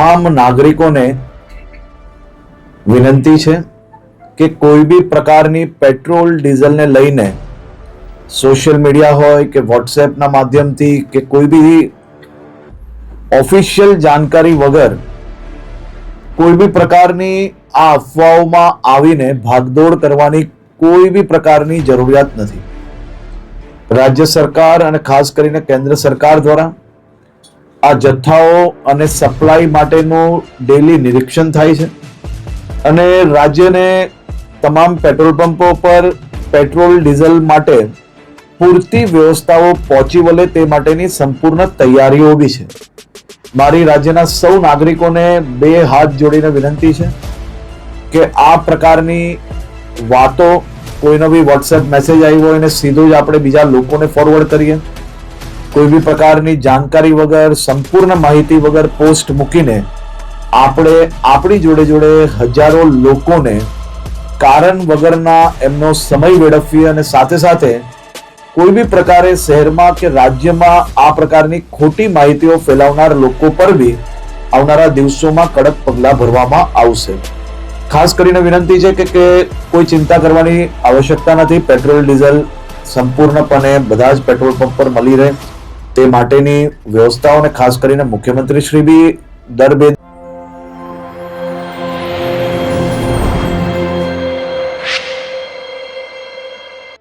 તમામ નાગરિકોને વિનંતી છે કે કોઈ બી પ્રકારની પેટ્રોલ ડીઝલને લઈને સોશિયલ મીડિયા હોય કે વોટ્સએપના માધ્યમથી કે કોઈ બી ઓફિશિયલ જાણકારી વગર કોઈ બી પ્રકારની આ અફવાઓમાં આવીને ભાગદોડ કરવાની કોઈ બી પ્રકારની જરૂરિયાત નથી. રાજ્ય સરકાર અને ખાસ કરીને કેન્દ્ર સરકાર દ્વારા આ જથ્થાઓ અને સપ્લાય માટેનું ડેલી નિરીક્ષણ થાય છે અને રાજ્યને તમામ પેટ્રોલ પંપો પર પેટ્રોલ ડીઝલ માટે પૂરતી વ્યવસ્થાઓ પહોંચી વળે તે માટેની સંપૂર્ણ તૈયારીઓ બી છે. મારી રાજ્યના સૌ નાગરિકોને બે હાથ જોડીને વિનંતી છે કે આ પ્રકારની વાતો કોઈનો બી વોટ્સએપ મેસેજ આવ્યો હોય એને સીધું જ આપણે બીજા લોકોને ફોરવર્ડ કરીએ. કોઈ બી પ્રકારની જાણકારી વગર, સંપૂર્ણ માહિતી વગર પોસ્ટ મૂકીને આપણે આપણી જોડે જોડે હજારો લોકોને કારણ વગરના એમનો સમય વેડફીએ અને સાથે સાથે કોઈ બી પ્રકારે શહેરમાં કે રાજ્યમાં આ પ્રકારની ખોટી માહિતીઓ ફેલાવનાર લોકો પર બી આવનારા દિવસોમાં કડક પગલાં ભરવામાં આવશે. ખાસ કરીને વિનંતી છે કે કોઈ ચિંતા કરવાની આવશ્યકતા નથી. પેટ્રોલ ડીઝલ સંપૂર્ણપણે બધા જ પેટ્રોલ પંપ પર મળી રહે તે માટેની વ્યવસ્થાઓને ખાસ કરીને મુખ્યમંત્રી શ્રી બી દર 2